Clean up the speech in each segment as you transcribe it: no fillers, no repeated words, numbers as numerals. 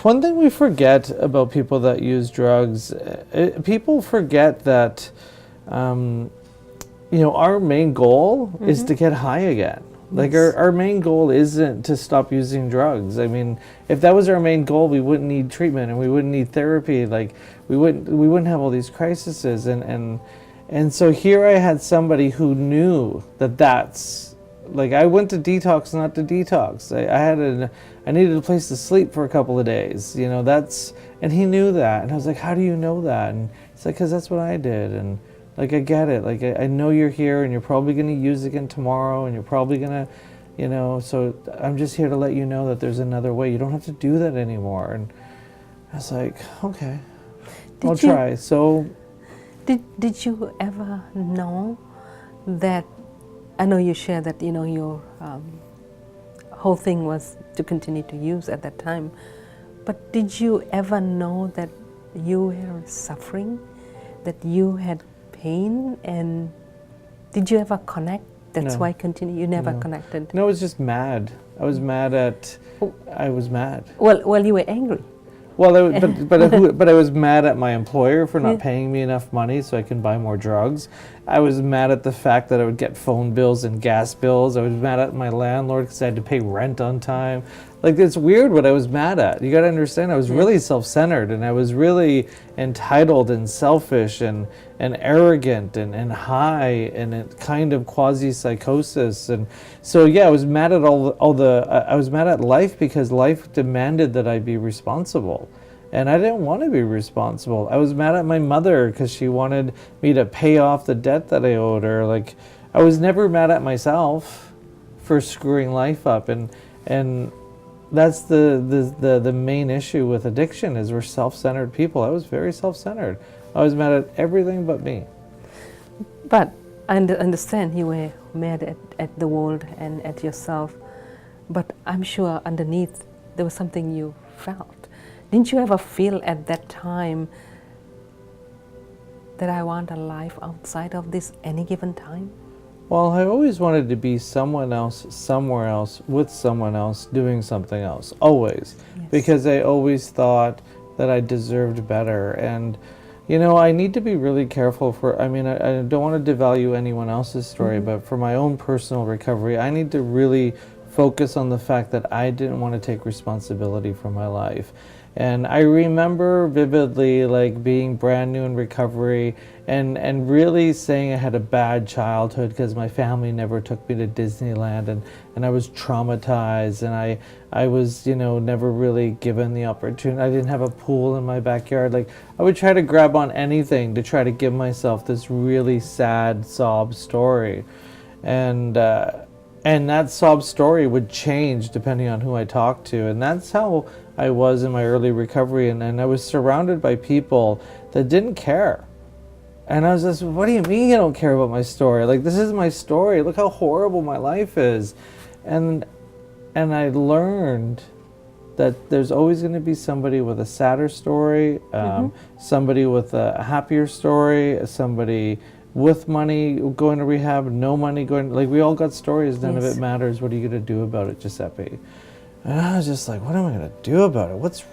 one thing we forget about people that use drugs, people forget that, our main goal is to get high again. Like our main goal isn't to stop using drugs. I mean, if that was our main goal, we wouldn't need treatment and we wouldn't need therapy. Like we wouldn't have all these crises. And so here I had somebody who knew that that's like, I went to detox, not to detox. I needed a place to sleep for a couple of days. And he knew that. And I was like, how do you know that? And he's like, because that's what I did. And like, I get it. Like, I know you're here and you're probably going to use it again tomorrow and you're probably going to, so I'm just here to let you know that there's another way. You don't have to do that anymore. And I was like, okay, I'll try. So did you ever know that, I know you shared that, your whole thing was to continue to use at that time, but did you ever know that you were suffering, that you had pain, and did you ever connect? That's why you never connected? No, I was just mad. I was mad. Well, you were angry. Well, but I was mad at my employer for not paying me enough money so I can buy more drugs. I was mad at the fact that I would get phone bills and gas bills. I was mad at my landlord because I had to pay rent on time. Like, it's weird what I was mad at. You got to understand, I was really self-centered, and I was really entitled and selfish and arrogant and high and a kind of quasi-psychosis. And so, yeah, I was mad at I was mad at life because life demanded that I be responsible. And I didn't want to be responsible. I was mad at my mother because she wanted me to pay off the debt that I owed her. Like, I was never mad at myself for screwing life up. And that's the main issue with addiction, is we're self-centered people. I was very self-centered. I was mad at everything but me. But I understand you were mad at the world and at yourself. But I'm sure underneath there was something you felt. Didn't you ever feel at that time that I want a life outside of this any given time? Well, I always wanted to be someone else, somewhere else, with someone else, doing something else, always. Yes. Because I always thought that I deserved better. And, I need to be really careful I don't want to devalue anyone else's story, but for my own personal recovery, I need to really focus on the fact that I didn't want to take responsibility for my life. And I remember vividly, like, being brand new in recovery and really saying I had a bad childhood because my family never took me to Disneyland, and I was traumatized, and I was, never really given the opportunity. I didn't have a pool in my backyard. Like, I would try to grab on anything to try to give myself this really sad sob story. And that sob story would change depending on who I talked to. And that's how I was in my early recovery. And I was surrounded by people that didn't care. And I was just, what do you mean you don't care about my story? Like, this is my story. Look how horrible my life is. And I learned that there's always going to be somebody with a sadder story, somebody with a happier story, somebody with money going to rehab, no money going, like, we all got stories, none of it matters. What are you going to do about it, Giuseppe? And I was just like, what am I going to do about it?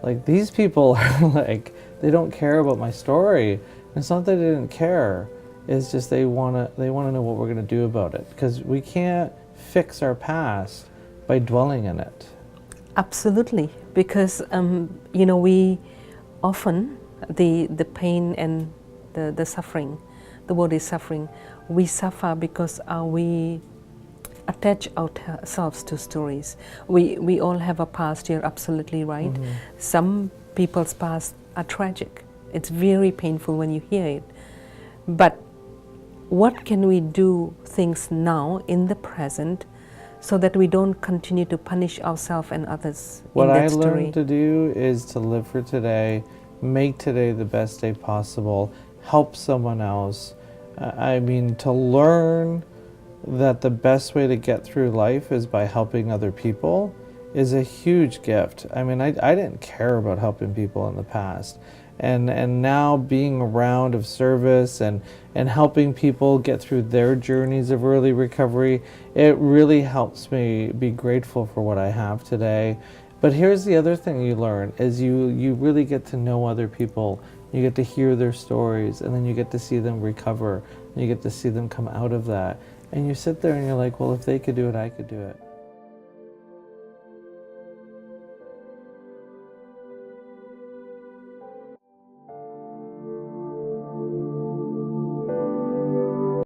Like, these people are like, they don't care about my story. And it's not that they didn't care, it's just they want to know what we're going to do about it, because we can't fix our past by dwelling in it. Absolutely, because we often, the pain and the suffering, the world is suffering, we suffer because we attach ourselves to stories. We all have a past, you're absolutely right. Some people's past are tragic. It's very painful when you hear it. But what can we do things now in the present so that we don't continue to punish ourselves and others in that story? What I learned to do is to live for today, make today the best day possible, help someone else. To learn that the best way to get through life is by helping other people is a huge gift. I didn't care about helping people in the past. And now being around of service and helping people get through their journeys of early recovery, it really helps me be grateful for what I have today. But here's the other thing you learn is you really get to know other people. You get to hear their stories, and then you get to see them recover. And you get to see them come out of that. And you sit there and you're like, well, if they could do it, I could do it.